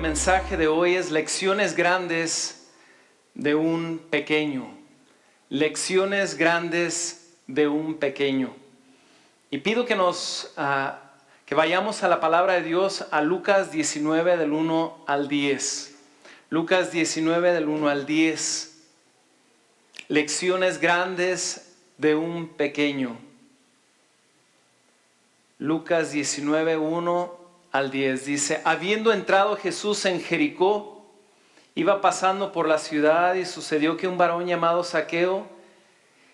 mensaje de hoy es lecciones grandes de un pequeño. Lecciones grandes de un pequeño. Y pido que que vayamos a la palabra de Dios, a Lucas 19 del 1 al 10. Lucas 19 del 1 al 10. Lecciones grandes de un pequeño. Lucas 19, 1 al 10 dice: habiendo entrado Jesús en Jericó, iba pasando por la ciudad y sucedió que un varón llamado Zaqueo,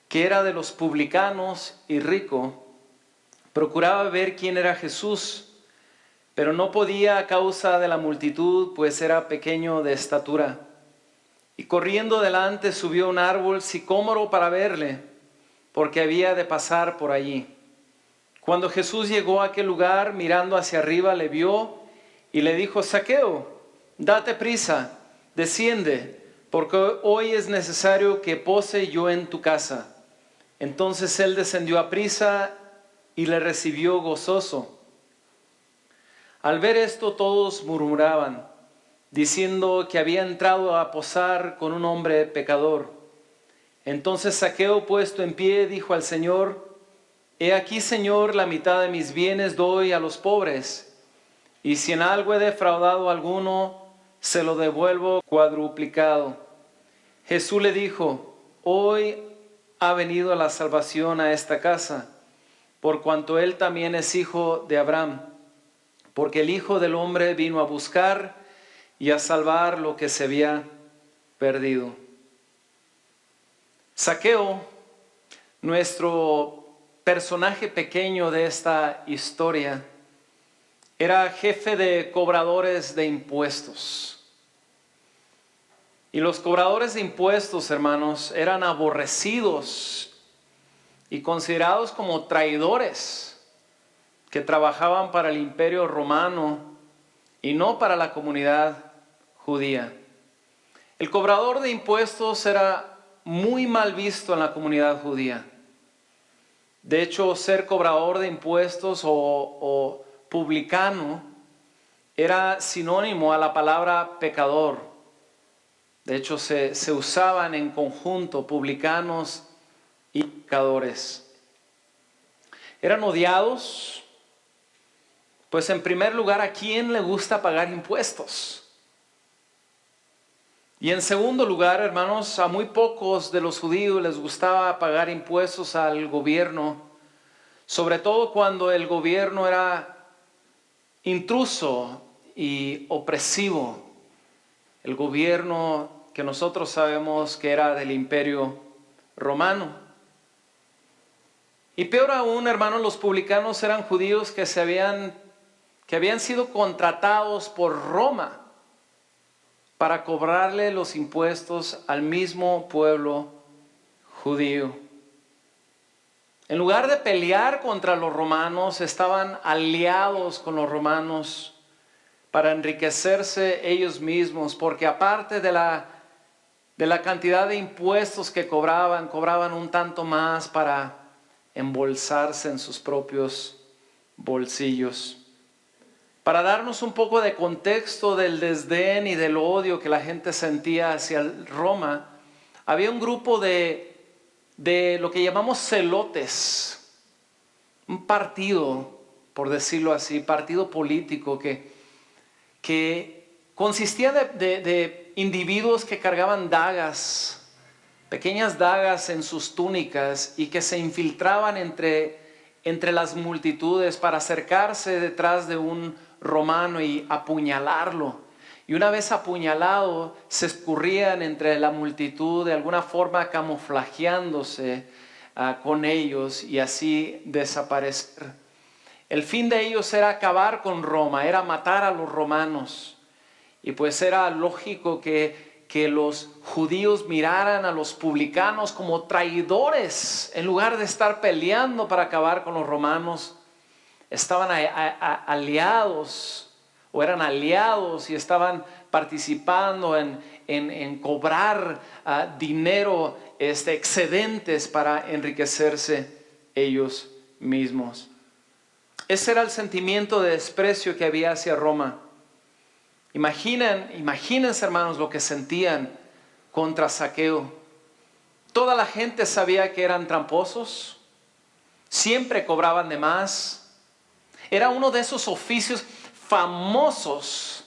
que era de los publicanos y rico, procuraba ver quién era Jesús, pero no podía a causa de la multitud, pues era pequeño de estatura. Y corriendo delante subió a un árbol sicómoro para verle, porque había de pasar por allí. Cuando Jesús llegó a aquel lugar, mirando hacia arriba, le vio y le dijo: Zaqueo, date prisa, desciende, porque hoy es necesario que pose yo en tu casa. Entonces él descendió a prisa y le recibió gozoso. Al ver esto, todos murmuraban, diciendo que había entrado a posar con un hombre pecador. Entonces Zaqueo, puesto en pie, dijo al Señor: He aquí, Señor, la mitad de mis bienes doy a los pobres, y si en algo he defraudado a alguno, se lo devuelvo cuadruplicado. Jesús le dijo: Hoy ha venido la salvación a esta casa, por cuanto él también es hijo de Abraham, porque el Hijo del Hombre vino a buscar y a salvar lo que se había perdido. Zaqueo, nuestro personaje pequeño de esta historia, era jefe de cobradores de impuestos. Y los cobradores de impuestos, hermanos, eran aborrecidos y considerados como traidores que trabajaban para el imperio romano y no para la comunidad judía. El cobrador de impuestos era muy mal visto en la comunidad judía. De hecho, ser cobrador de impuestos o publicano era sinónimo a la palabra pecador. De hecho, se usaban en conjunto publicanos y pecadores. Eran odiados, pues en primer lugar, ¿a quién le gusta pagar impuestos? Y en segundo lugar, hermanos, a muy pocos de los judíos les gustaba pagar impuestos al gobierno, sobre todo cuando el gobierno era intruso y opresivo. El gobierno que nosotros sabemos que era del Imperio Romano. Y peor aún, hermanos, los publicanos eran judíos que habían sido contratados por Roma para cobrarle los impuestos al mismo pueblo judío. En lugar de pelear contra los romanos, estaban aliados con los romanos para enriquecerse ellos mismos, porque aparte de la cantidad de impuestos que cobraban un tanto más para embolsarse en sus propios bolsillos. Para darnos un poco de contexto del desdén y del odio que la gente sentía hacia Roma, había un grupo de lo que llamamos celotes, un partido, por decirlo así, partido político que consistía de individuos que cargaban dagas, pequeñas dagas en sus túnicas, y que se infiltraban entre las multitudes para acercarse detrás de un romano y apuñalarlo. Y una vez apuñalado, se escurrían entre la multitud, de alguna forma camuflajeándose con ellos y así desaparecer. El fin de ellos era acabar con Roma, era matar a los romanos. Y pues era lógico que los judíos miraran a los publicanos como traidores. En lugar de estar peleando para acabar con los romanos, estaban aliados, o eran aliados y estaban participando en cobrar dinero, excedentes para enriquecerse ellos mismos. Ese era el sentimiento de desprecio que había hacia Roma. Imagínense, hermanos, lo que sentían contra Zaqueo. Toda la gente sabía que eran tramposos, siempre cobraban de más. Era uno de esos oficios famosos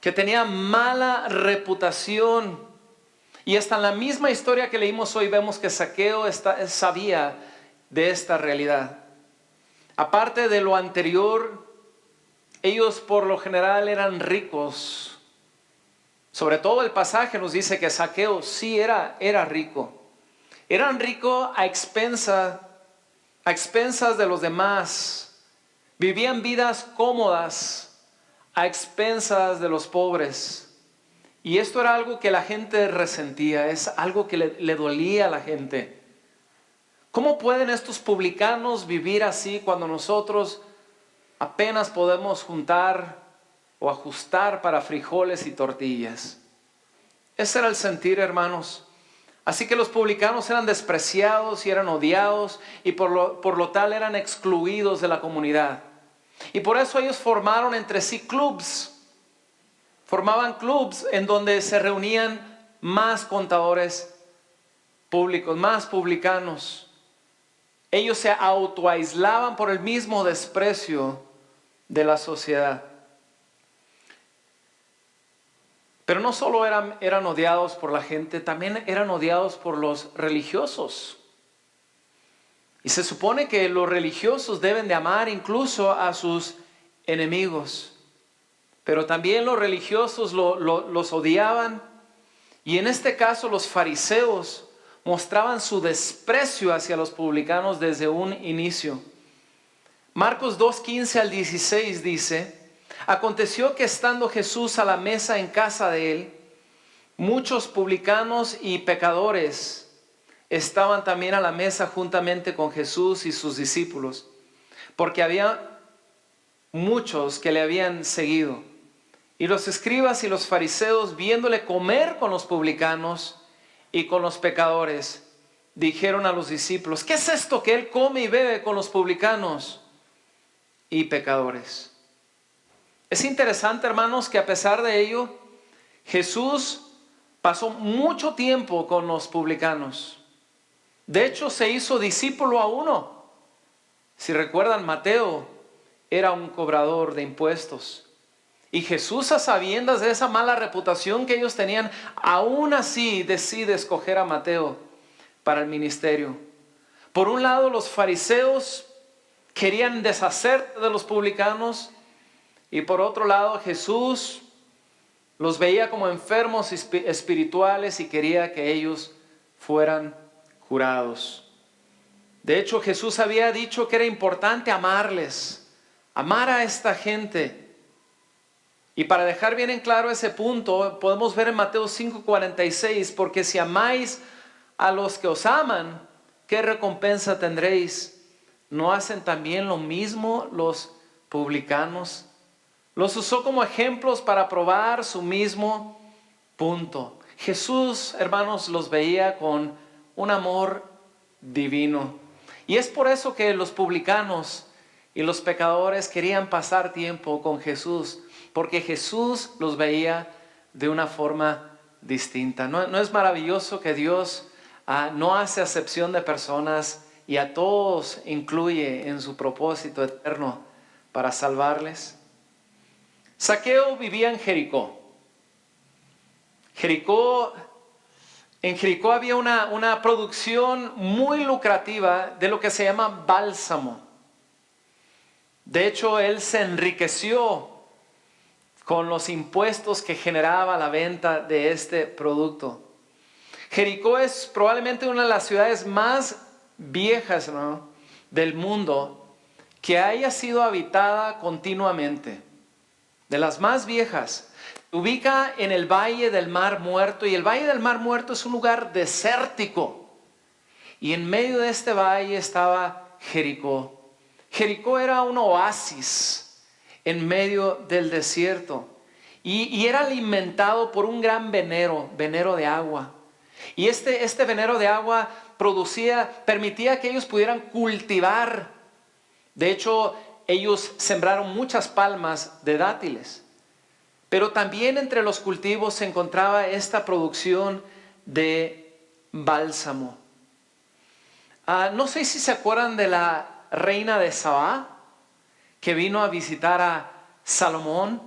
que tenía mala reputación. Y hasta en la misma historia que leímos hoy vemos que Zaqueo sabía de esta realidad. Aparte de lo anterior, ellos por lo general eran ricos. Sobre todo el pasaje nos dice que Zaqueo sí era rico. Eran ricos a expensas de los demás. Vivían vidas cómodas a expensas de los pobres. Y esto era algo que la gente resentía, es algo que le dolía a la gente. ¿Cómo pueden estos publicanos vivir así cuando nosotros apenas podemos juntar o ajustar para frijoles y tortillas? Ese era el sentir, hermanos. Así que los publicanos eran despreciados y eran odiados y por lo tal eran excluidos de la comunidad. Y por eso ellos formaron entre sí clubs. Formaban clubs en donde se reunían más contadores públicos, más publicanos. Ellos se autoaislaban por el mismo desprecio de la sociedad. Pero no solo eran odiados por la gente, también eran odiados por los religiosos. Y se supone que los religiosos deben de amar incluso a sus enemigos. Pero también los religiosos los odiaban. Y en este caso los fariseos mostraban su desprecio hacia los publicanos desde un inicio. Marcos 2:15 al 16 dice: aconteció que estando Jesús a la mesa en casa de él, muchos publicanos y pecadores estaban también a la mesa juntamente con Jesús y sus discípulos, porque había muchos que le habían seguido. Y los escribas y los fariseos, viéndole comer con los publicanos y con los pecadores, dijeron a los discípulos: ¿qué es esto que él come y bebe con los publicanos y pecadores? Es interesante, hermanos, que a pesar de ello, Jesús pasó mucho tiempo con los publicanos. De hecho, se hizo discípulo a uno. Si recuerdan, Mateo era un cobrador de impuestos. Y Jesús, a sabiendas de esa mala reputación que ellos tenían, aún así decide escoger a Mateo para el ministerio. Por un lado, los fariseos querían deshacerse de los publicanos, y por otro lado, Jesús los veía como enfermos espirituales y quería que ellos fueran curados. De hecho, Jesús había dicho que era importante amarles, amar a esta gente. Y para dejar bien en claro ese punto, podemos ver en Mateo 5:46, porque si amáis a los que os aman, ¿qué recompensa tendréis? ¿No hacen también lo mismo los publicanos? Los usó como ejemplos para probar su mismo punto. Jesús, hermanos, los veía con un amor divino. Y es por eso que los publicanos y los pecadores querían pasar tiempo con Jesús, porque Jesús los veía de una forma distinta. ¿No es maravilloso que Dios no hace acepción de personas y a todos incluye en su propósito eterno para salvarles? Zaqueo vivía en Jericó. En Jericó había una producción muy lucrativa de lo que se llama bálsamo. De hecho, él se enriqueció con los impuestos que generaba la venta de este producto. Jericó es probablemente una de las ciudades más viejas, ¿no?, del mundo que haya sido habitada continuamente. De las más viejas. Se ubica en el Valle del Mar Muerto, y el Valle del Mar Muerto es un lugar desértico. Y en medio de este valle estaba Jericó. Jericó era un oasis en medio del desierto. Y era alimentado por un gran venero de agua. Y este venero de agua permitía que ellos pudieran cultivar. De hecho, ellos sembraron muchas palmas de dátiles. Pero también entre los cultivos se encontraba esta producción de bálsamo. No sé si se acuerdan de la reina de Sabá que vino a visitar a Salomón.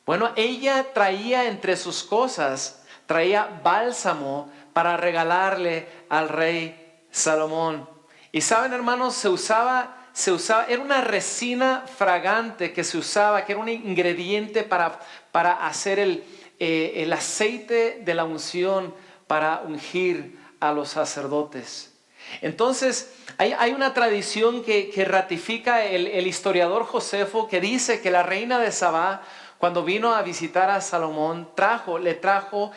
Bueno, ella traía entre sus cosas, traía bálsamo para regalarle al rey Salomón. Y saben, hermanos, se usaba, era una resina fragante que se usaba, que era un ingrediente para hacer el aceite de la unción para ungir a los sacerdotes. Entonces, hay una tradición que ratifica el historiador Josefo, que dice que la reina de Sabá, cuando vino a visitar a Salomón, le trajo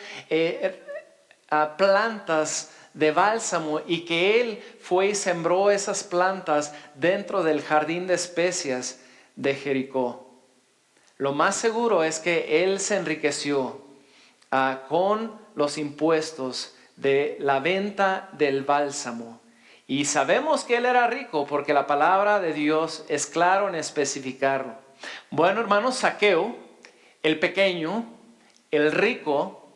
plantas de bálsamo, y que él fue y sembró esas plantas dentro del jardín de especias de Jericó. Lo más seguro es que él se enriqueció con los impuestos de la venta del bálsamo. Y sabemos que él era rico porque la palabra de Dios es claro en especificarlo. Bueno, hermanos, Zaqueo, el pequeño, el rico,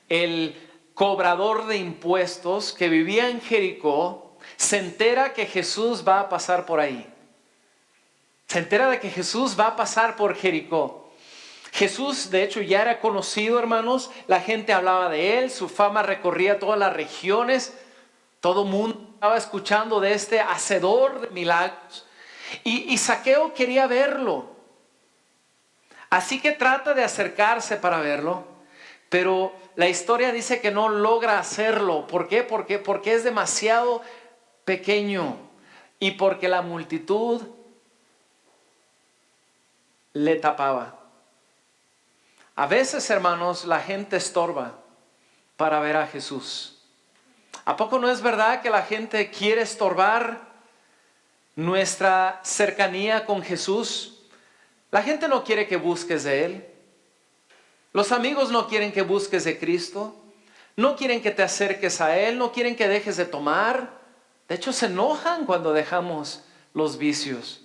el cobrador de impuestos que vivía en Jericó, se entera que Jesús va a pasar por ahí. Se entera de que Jesús va a pasar por Jericó. Jesús, de hecho, ya era conocido, hermanos. La gente hablaba de él, su fama recorría todas las regiones. Todo el mundo estaba escuchando de este hacedor de milagros. Y Zaqueo quería verlo. Así que trata de acercarse para verlo. Pero la historia dice que no logra hacerlo. ¿Por qué? Porque es demasiado pequeño. Y porque la multitud le tapaba. A veces, hermanos, la gente estorba para ver a Jesús. ¿A poco no es verdad que la gente quiere estorbar nuestra cercanía con Jesús? La gente no quiere que busques de Él. Los amigos no quieren que busques de Cristo. No quieren que te acerques a Él. No quieren que dejes de tomar. De hecho, se enojan cuando dejamos los vicios.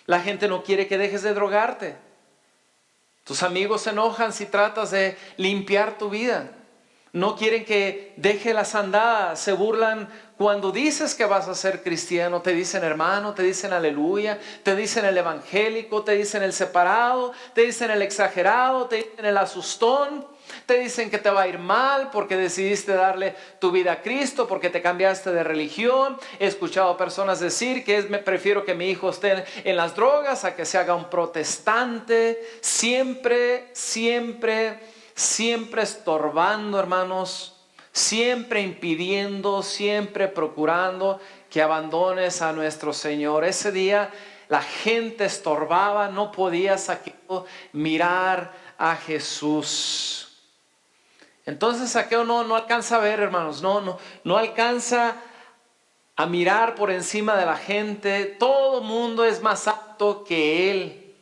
La gente no quiere que dejes de drogarte. Tus amigos se enojan si tratas de limpiar tu vida. No quieren que deje las andadas, se burlan cuando dices que vas a ser cristiano. Te dicen hermano, te dicen aleluya, te dicen el evangélico, te dicen el separado, te dicen el exagerado, te dicen el asustón. Te dicen que te va a ir mal porque decidiste darle tu vida a Cristo, porque te cambiaste de religión. He escuchado personas decir que prefiero que mi hijo esté en las drogas a que se haga un protestante. Siempre estorbando, hermanos, siempre impidiendo, siempre procurando que abandones a nuestro Señor. Ese día la gente estorbaba, no podía Zaqueo mirar a Jesús. Entonces Zaqueo no alcanza a ver, hermanos, no alcanza a mirar por encima de la gente. Todo el mundo es más alto que él,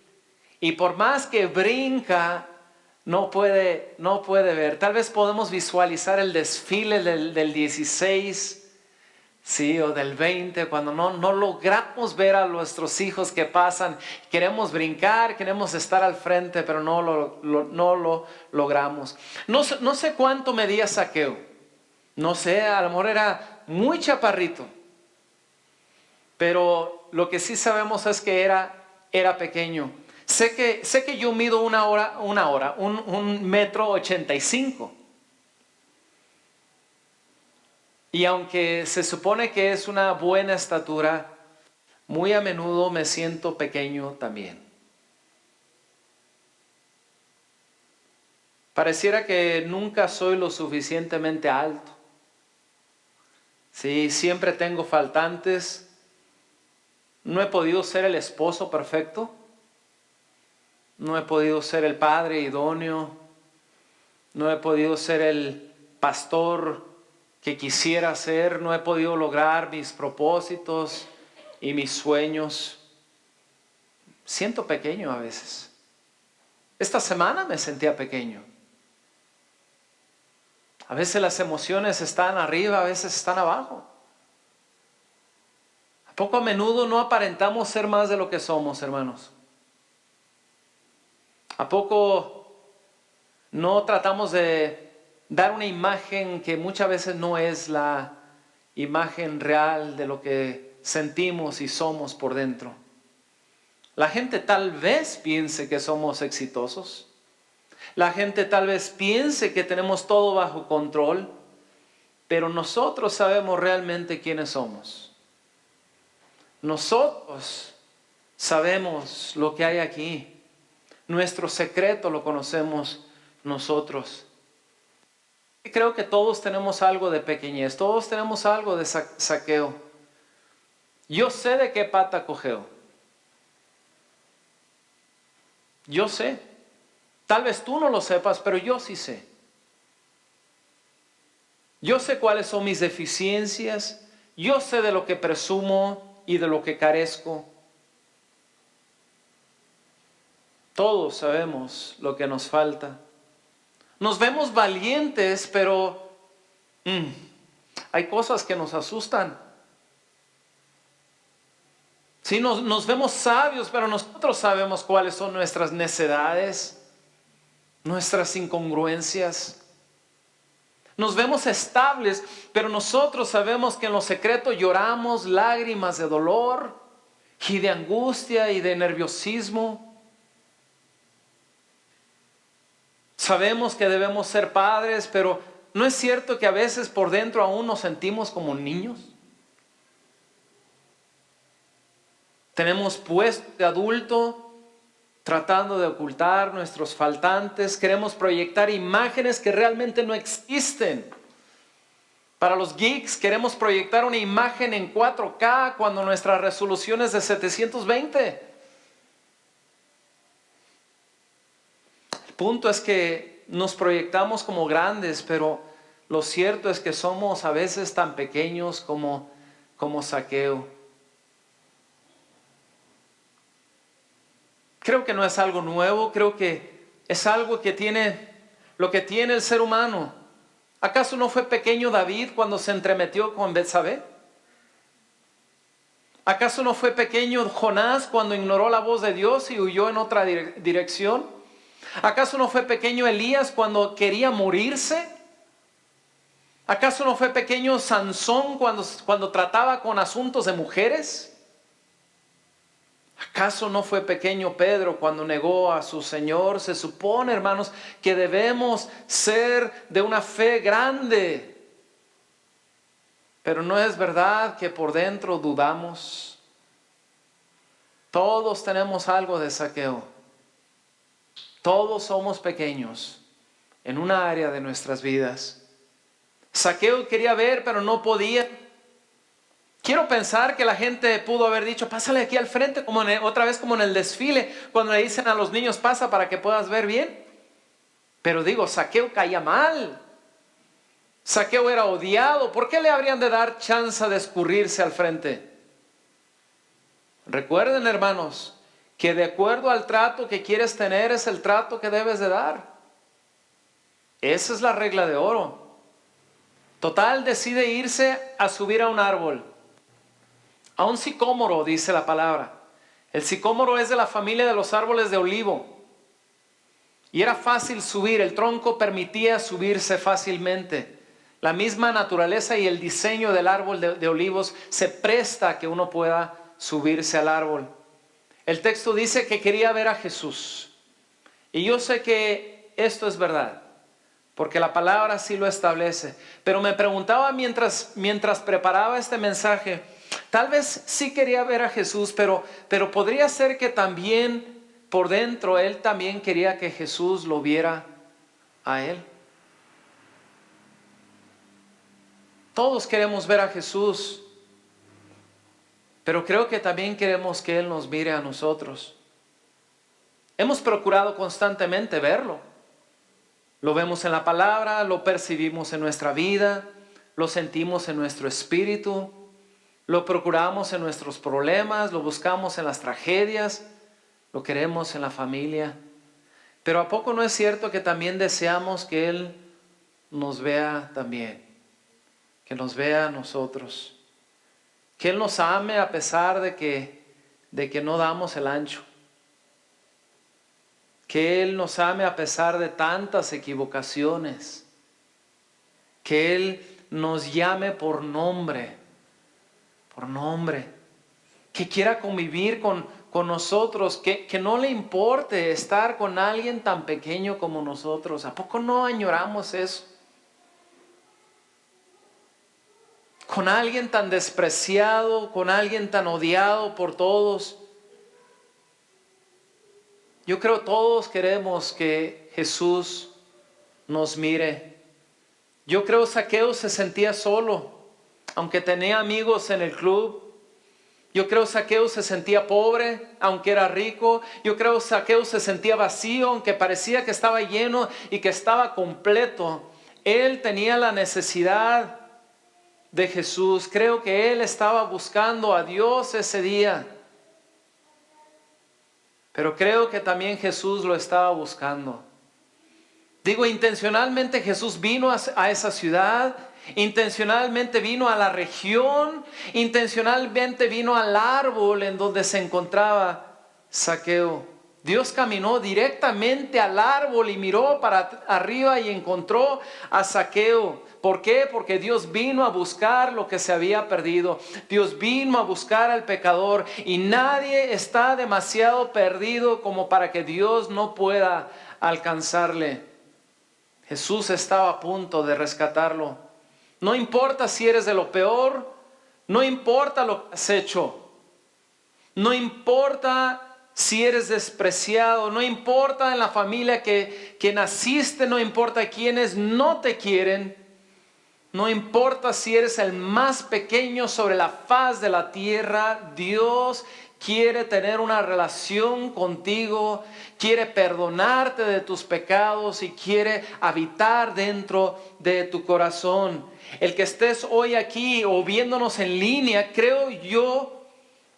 y por más que brinca, no puede ver. Tal vez podemos visualizar el desfile del 16, sí, o del 20, cuando no logramos ver a nuestros hijos que pasan. Queremos brincar, queremos estar al frente, pero no lo logramos. No sé cuánto medía Zaqueo. No sé, a lo mejor era muy chaparrito. Pero lo que sí sabemos es que era pequeño. Sé que yo mido un metro 85. Y aunque se supone que es una buena estatura, muy a menudo me siento pequeño también. Pareciera que nunca soy lo suficientemente alto. Sí, siempre tengo faltantes. No he podido ser el esposo perfecto. No he podido ser el padre idóneo. No he podido ser el pastor que quisiera ser. No he podido lograr mis propósitos y mis sueños. Siento pequeño a veces. Esta semana me sentía pequeño. A veces las emociones están arriba, a veces están abajo. ¿A poco a menudo no aparentamos ser más de lo que somos, hermanos? ¿A poco No tratamos de dar una imagen que muchas veces no es la imagen real de lo que sentimos y somos por dentro. La gente tal vez piense que somos exitosos. La gente tal vez piense que tenemos todo bajo control, pero nosotros sabemos realmente quiénes somos. Nosotros sabemos lo que hay aquí. Nuestro secreto lo conocemos nosotros. Y creo que todos tenemos algo de pequeñez, todos tenemos algo de Zaqueo. Yo sé de qué pata cojeo. Yo sé. Tal vez tú no lo sepas, pero yo sí sé. Yo sé cuáles son mis deficiencias. Yo sé de lo que presumo y de lo que carezco. Todos sabemos lo que nos falta. Nos vemos valientes, pero hay cosas que nos asustan. Sí, nos vemos sabios, pero nosotros sabemos cuáles son nuestras necedades, nuestras incongruencias. Nos vemos estables, pero nosotros sabemos que en lo secreto lloramos lágrimas de dolor y de angustia y de nerviosismo. Sabemos que debemos ser padres, pero ¿no es cierto que a veces por dentro aún nos sentimos como niños? Tenemos puesto de adulto tratando de ocultar nuestros faltantes. Queremos proyectar imágenes que realmente no existen. Para los geeks queremos proyectar una imagen en 4K cuando nuestra resolución es de 720. El punto es que nos proyectamos como grandes, pero lo cierto es que somos a veces tan pequeños como Zaqueo. Creo que no es algo nuevo, creo que es algo que tiene lo que tiene el ser humano. ¿Acaso no fue pequeño David cuando se entremetió con Betsabé? ¿Acaso no fue pequeño Jonás cuando ignoró la voz de Dios y huyó en otra dirección? ¿Acaso no fue pequeño Elías cuando quería morirse? ¿Acaso no fue pequeño Sansón cuando trataba con asuntos de mujeres? ¿Acaso no fue pequeño Pedro cuando negó a su Señor? Se supone, hermanos, que debemos ser de una fe grande. Pero no es verdad que por dentro dudamos. Todos tenemos algo de Zaqueo. Todos somos pequeños en una área de nuestras vidas. Zaqueo quería ver, pero no podía. Quiero pensar que la gente pudo haber dicho, pásale aquí al frente, otra vez como en el desfile, cuando le dicen a los niños, pasa para que puedas ver bien. Pero digo, Zaqueo caía mal. Zaqueo era odiado. ¿Por qué le habrían de dar chance de escurrirse al frente? Recuerden, hermanos, que de acuerdo al trato que quieres tener es el trato que debes de dar. Esa es la regla de oro. Total, decide irse a subir a un árbol. A un sicómoro, dice la palabra. El sicómoro es de la familia de los árboles de olivo. Y era fácil subir, el tronco permitía subirse fácilmente. La misma naturaleza y el diseño del árbol de olivos se presta a que uno pueda subirse al árbol. El texto dice que quería ver a Jesús. Y yo sé que esto es verdad, porque la palabra sí lo establece. Pero me preguntaba mientras preparaba este mensaje, tal vez sí quería ver a Jesús, pero podría ser que también por dentro él también quería que Jesús lo viera a él. Todos queremos ver a Jesús, pero creo que también queremos que Él nos mire a nosotros. Hemos procurado constantemente verlo. Lo vemos en la palabra, lo percibimos en nuestra vida, lo sentimos en nuestro espíritu, lo procuramos en nuestros problemas, lo buscamos en las tragedias, lo queremos en la familia. Pero ¿a poco no es cierto que también deseamos que Él nos vea también? Que nos vea a nosotros. Que Él nos ame a pesar de que no damos el ancho. que Él nos ame a pesar de tantas equivocaciones, que Él nos llame por nombre, que quiera convivir con nosotros, que no le importe estar con alguien tan pequeño como nosotros. ¿A poco no añoramos eso? Con alguien tan despreciado, con alguien tan odiado por todos. Yo creo todos queremos que Jesús nos mire. Yo creo Zaqueo se sentía solo, aunque tenía amigos en el club. Yo creo Zaqueo se sentía pobre, aunque era rico. Yo creo Zaqueo se sentía vacío, aunque parecía que estaba lleno y que estaba completo. Él tenía la necesidad de Jesús. Creo que él estaba buscando a Dios ese día. Pero creo que también Jesús lo estaba buscando. Digo, intencionalmente Jesús vino a esa ciudad, intencionalmente vino a la región, intencionalmente vino al árbol en donde se encontraba Zaqueo. Dios caminó directamente al árbol y miró para arriba y encontró a Zaqueo. ¿Por qué? Porque Dios vino a buscar lo que se había perdido. Dios vino a buscar al pecador y nadie está demasiado perdido como para que Dios no pueda alcanzarle. Jesús estaba a punto de rescatarlo. No importa si eres de lo peor, no importa lo que has hecho, no importa si eres despreciado, no importa en la familia que naciste, no importa quienes no te quieren, no importa si eres el más pequeño sobre la faz de la tierra, Dios quiere tener una relación contigo, quiere perdonarte de tus pecados y quiere habitar dentro de tu corazón. El que estés hoy aquí o viéndonos en línea, creo yo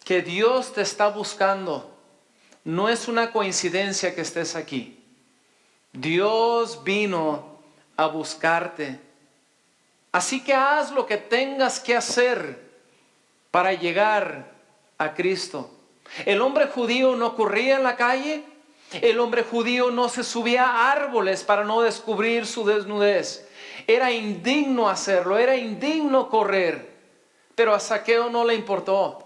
que Dios te está buscando. No es una coincidencia que estés aquí. Dios vino a buscarte. Así que haz lo que tengas que hacer para llegar a Cristo. El hombre judío no corría en la calle. El hombre judío no se subía a árboles para no descubrir su desnudez. Era indigno hacerlo, era indigno correr. Pero a Zaqueo no le importó,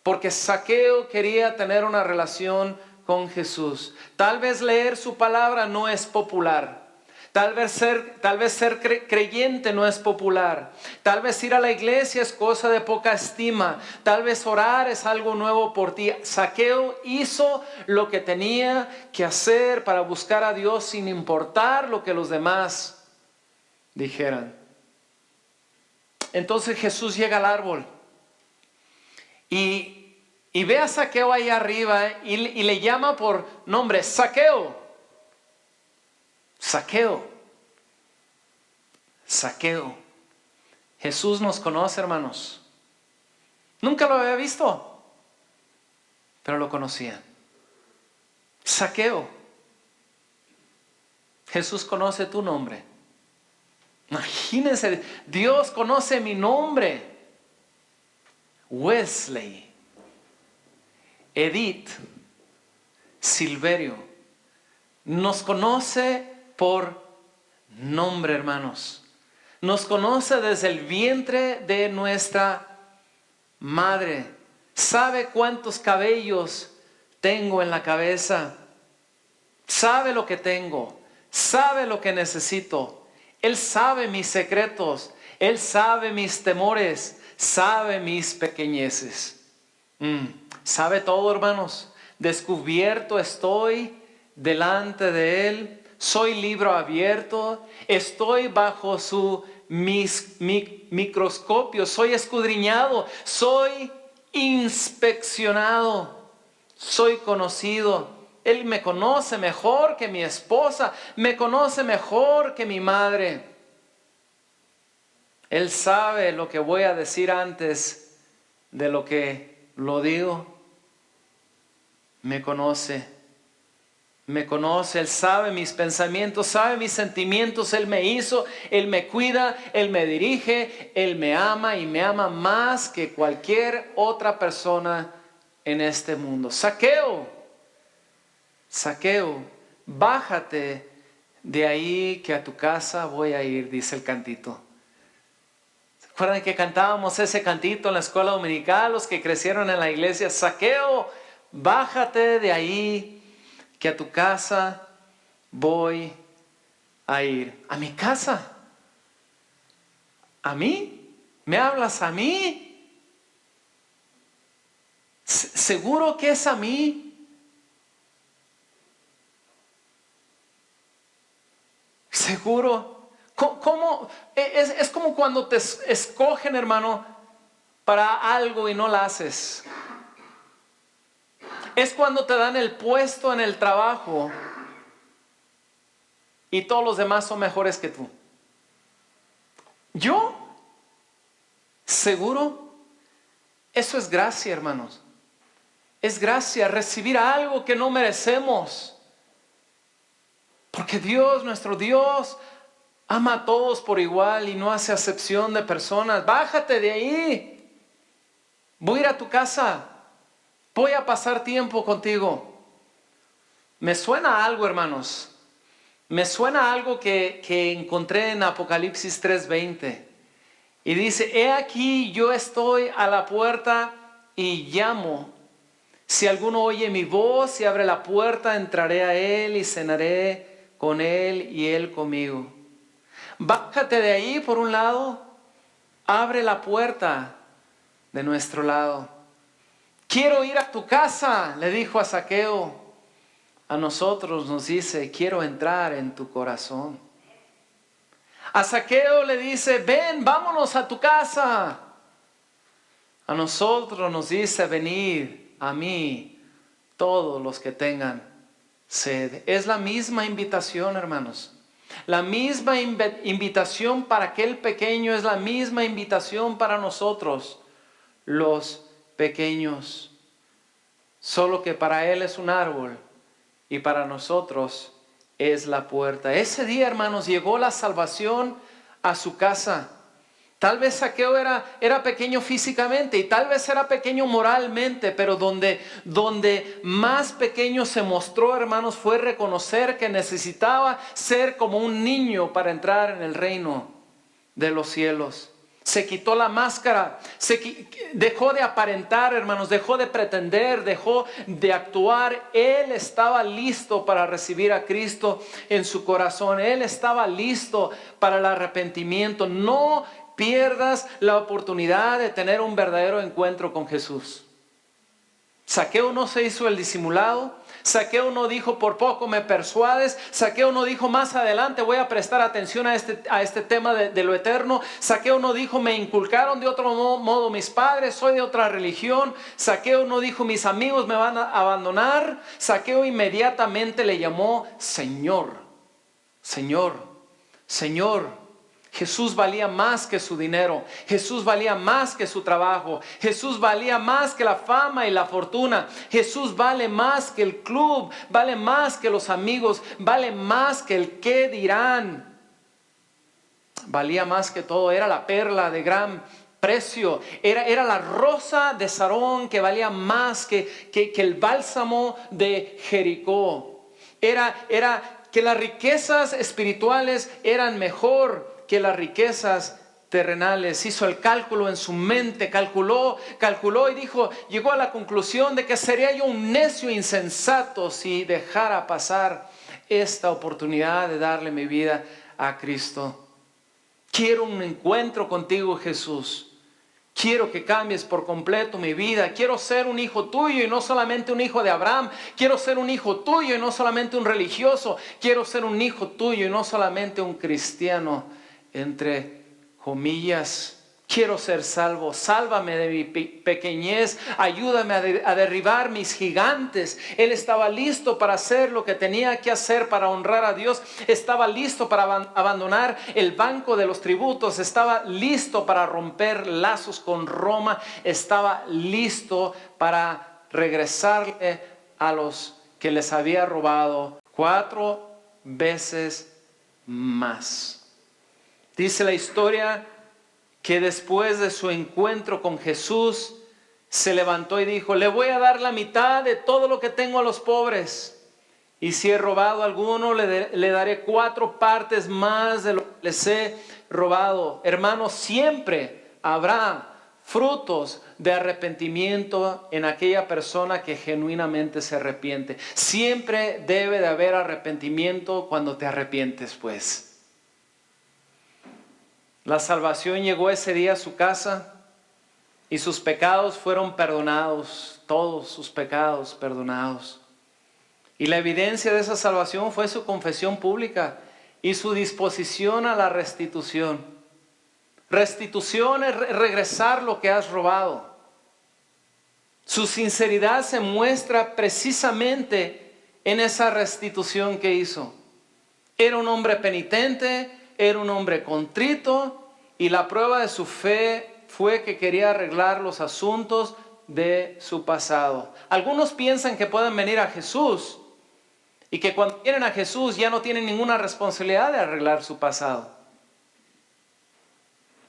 porque Zaqueo quería tener una relación con Jesús. Tal vez leer su palabra no es popular. Tal vez ser creyente no es popular. Tal vez ir a la iglesia es cosa de poca estima. Tal vez orar es algo nuevo por ti. Zaqueo hizo lo que tenía que hacer para buscar a Dios sin importar lo que los demás dijeran. Entonces Jesús llega al árbol y ve a Zaqueo ahí arriba y le llama por nombre: Zaqueo. Zaqueo. Zaqueo. Jesús nos conoce, hermanos. Nunca lo había visto, pero lo conocían. Zaqueo. Jesús conoce tu nombre. Imagínense, Dios conoce mi nombre. Wesley, Edith, Silverio. Nos conoce por nombre, hermanos. Nos conoce desde el vientre de nuestra madre. Sabe cuántos cabellos tengo en la cabeza. Sabe lo que tengo. Sabe lo que necesito. Él sabe mis secretos. Él sabe mis temores. Sabe mis pequeñeces. Sabe todo, hermanos. Descubierto estoy delante de Él. Soy libro abierto. Estoy bajo su microscopio. Soy escudriñado. Soy inspeccionado. Soy conocido. Él me conoce mejor que mi esposa. Me conoce mejor que mi madre. Él sabe lo que voy a decir antes de lo que lo digo. Me conoce. Me conoce, Él sabe mis pensamientos, sabe mis sentimientos. Él me hizo, Él me cuida, Él me dirige, Él me ama y me ama más que cualquier otra persona en este mundo. Zaqueo, bájate de ahí que a tu casa voy a ir, dice el cantito. ¿Se acuerdan que cantábamos ese cantito en la escuela dominical? Los que crecieron en la iglesia, Zaqueo, bájate de ahí que a tu casa voy a ir. ¿A mi casa? ¿A mí? ¿Me hablas a mí? ¿Seguro que es a mí? ¿Seguro? ¿Cómo? Es como cuando te escogen, hermano, para algo y no lo haces. Es cuando te dan el puesto en el trabajo y todos los demás son mejores que tú. ¿Yo? ¿Seguro? Eso es gracia, hermanos. Es gracia recibir algo que no merecemos. Porque Dios, nuestro Dios, ama a todos por igual y no hace acepción de personas. Bájate de ahí. Voy a ir a tu casa. Voy a pasar tiempo contigo. Me suena algo, hermanos. Me suena algo que encontré en Apocalipsis 3:20. Y dice, he aquí yo estoy a la puerta y llamo. Si alguno oye mi voz y abre la puerta, entraré a él y cenaré con él y él conmigo. Bájate de ahí por un lado, abre la puerta de nuestro lado. Quiero ir a tu casa, le dijo a Zaqueo. A nosotros nos dice, quiero entrar en tu corazón. A Zaqueo le dice, ven, vámonos a tu casa. A nosotros nos dice, venid a mí todos los que tengan sed. Es la misma invitación, hermanos. La misma invitación para aquel pequeño es la misma invitación para nosotros, los pequeños. Solo que para él es un árbol y para nosotros es la puerta. Ese día, hermanos, llegó la salvación a su casa. Tal vez Zaqueo era pequeño físicamente y tal vez era pequeño moralmente, pero donde más pequeño se mostró, hermanos, fue reconocer que necesitaba ser como un niño para entrar en el reino de los cielos. Se quitó la máscara, dejó de aparentar, hermanos, dejó de pretender, dejó de actuar. Él estaba listo para recibir a Cristo en su corazón. Él estaba listo para el arrepentimiento. No pierdas la oportunidad de tener un verdadero encuentro con Jesús. Zaqueo no se hizo el disimulado. Zaqueo no dijo, por poco me persuades. Zaqueo no dijo, más adelante voy a prestar atención a este tema de lo eterno. Zaqueo no dijo, me inculcaron de otro modo mis padres, soy de otra religión. Zaqueo no dijo, mis amigos me van a abandonar. Zaqueo inmediatamente le llamó Señor, Señor, Señor. Jesús valía más que su dinero. Jesús valía más que su trabajo. Jesús valía más que la fama y la fortuna. Jesús vale más que el club. Vale más que los amigos. Vale más que el qué dirán. Valía más que todo. Era la perla de gran precio. Era la rosa de Sarón que valía más que el bálsamo de Jericó. Era que las riquezas espirituales eran mejor que las riquezas terrenales. Hizo el cálculo en su mente, calculó y dijo, llegó a la conclusión de que sería yo un necio insensato si dejara pasar esta oportunidad de darle mi vida a Cristo. Quiero un encuentro contigo, Jesús. Quiero que cambies por completo mi vida. Quiero ser un hijo tuyo y no solamente un hijo de Abraham. Quiero ser un hijo tuyo y no solamente un religioso. Quiero ser un hijo tuyo y no solamente un cristiano, entre comillas. Quiero ser salvo. Sálvame de mi pequeñez. Ayúdame a derribar mis gigantes. Él estaba listo para hacer lo que tenía que hacer para honrar a Dios. Estaba listo para abandonar el banco de los tributos. Estaba listo para romper lazos con Roma. Estaba listo para regresarle a los que les había robado 4 veces más. Dice la historia que después de su encuentro con Jesús, se levantó y dijo, le voy a dar la mitad de todo lo que tengo a los pobres. Y si he robado a alguno, le daré 4 partes más de lo que les he robado. Hermanos, siempre habrá frutos de arrepentimiento en aquella persona que genuinamente se arrepiente. Siempre debe de haber arrepentimiento cuando te arrepientes, pues. La salvación llegó ese día a su casa y sus pecados fueron perdonados, todos sus pecados perdonados. Y la evidencia de esa salvación fue su confesión pública y su disposición a la restitución. Restitución es regresar lo que has robado. Su sinceridad se muestra precisamente en esa restitución que hizo. Era un hombre penitente, era un hombre contrito, y la prueba de su fe fue que quería arreglar los asuntos de su pasado. Algunos piensan que pueden venir a Jesús y que cuando vienen a Jesús ya no tienen ninguna responsabilidad de arreglar su pasado.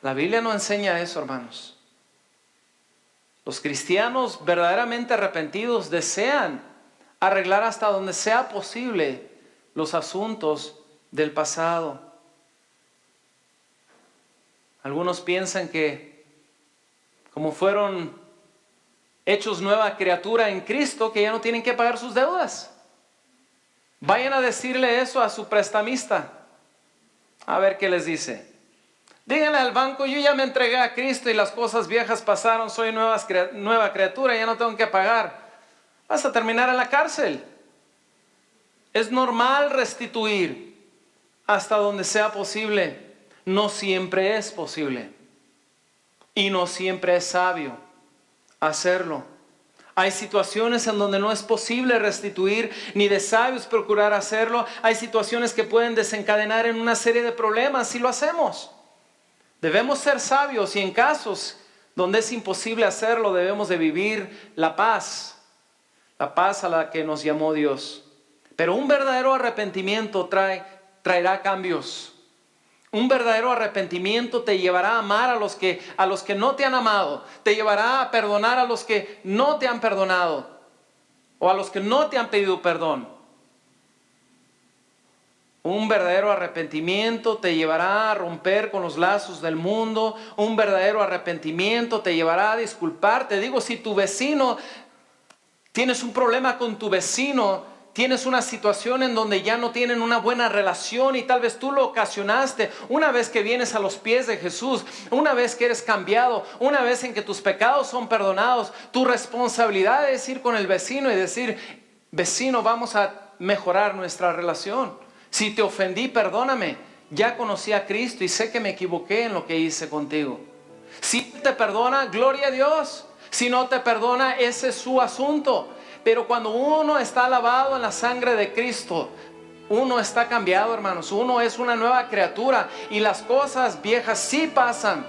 La Biblia no enseña eso, hermanos. Los cristianos verdaderamente arrepentidos desean arreglar hasta donde sea posible los asuntos del pasado. Algunos piensan que como fueron hechos nueva criatura en Cristo, que ya no tienen que pagar sus deudas. Vayan a decirle eso a su prestamista. A ver qué les dice. Díganle al banco, yo ya me entregué a Cristo y las cosas viejas pasaron, soy nueva criatura, ya no tengo que pagar. Vas a terminar en la cárcel. Es normal restituir hasta donde sea posible. No siempre es posible. Y no siempre es sabio hacerlo. Hay situaciones en donde no es posible restituir, ni de sabios procurar hacerlo. Hay situaciones que pueden desencadenar en una serie de problemas si lo hacemos. Debemos ser sabios y en casos donde es imposible hacerlo, debemos de vivir la paz a la que nos llamó Dios. Pero un verdadero arrepentimiento traerá cambios. Un verdadero arrepentimiento te llevará a amar a los que no te han amado. Te llevará a perdonar a los que no te han perdonado. O a los que no te han pedido perdón. Un verdadero arrepentimiento te llevará a romper con los lazos del mundo. Un verdadero arrepentimiento te llevará a disculpar. Te digo, si tu vecino, tienes un problema con tu vecino, tienes una situación en donde ya no tienen una buena relación y tal vez tú lo ocasionaste, una vez que vienes a los pies de Jesús, una vez que eres cambiado, una vez en que tus pecados son perdonados, tu responsabilidad es ir con el vecino y decir, vecino, vamos a mejorar nuestra relación. Si te ofendí, perdóname. Ya conocí a Cristo y sé que me equivoqué en lo que hice contigo. Si te perdona, gloria a Dios. Si no te perdona, ese es su asunto. Pero cuando uno está lavado en la sangre de Cristo, uno está cambiado, hermanos. Uno es una nueva criatura y las cosas viejas sí pasan.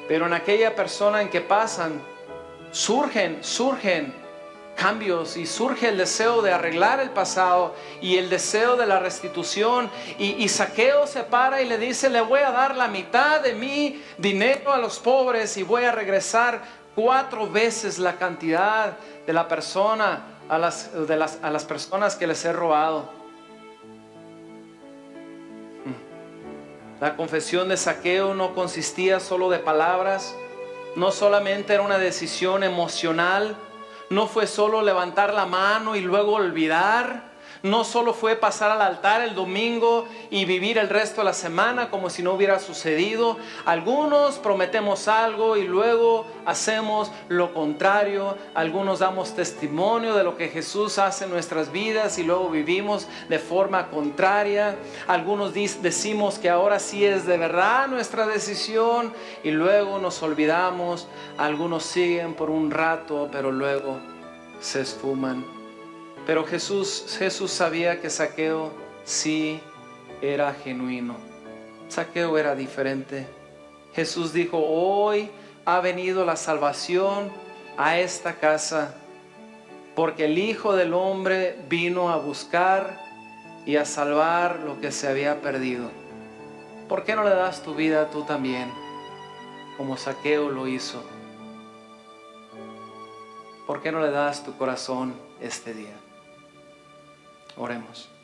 Pero en aquella persona en que pasan, surgen cambios y surge el deseo de arreglar el pasado y el deseo de la restitución. Y Zaqueo se para y le dice, le voy a dar la mitad de mi dinero a los pobres y voy a regresar 4 veces la cantidad de la persona a las personas que les he robado. La confesión de Zaqueo no consistía solo de palabras, no solamente era una decisión emocional, no fue solo levantar la mano y luego olvidar. No solo fue pasar al altar el domingo y vivir el resto de la semana como si no hubiera sucedido. Algunos prometemos algo y luego hacemos lo contrario. Algunos damos testimonio de lo que Jesús hace en nuestras vidas y luego vivimos de forma contraria. Algunos decimos que ahora sí es de verdad nuestra decisión y luego nos olvidamos. Algunos siguen por un rato, pero luego se esfuman. Pero Jesús sabía que Zaqueo sí era genuino. Zaqueo era diferente. Jesús dijo, hoy ha venido la salvación a esta casa, porque el Hijo del Hombre vino a buscar y a salvar lo que se había perdido. ¿Por qué no le das tu vida tú también, como Zaqueo lo hizo? ¿Por qué no le das tu corazón este día? Oremos.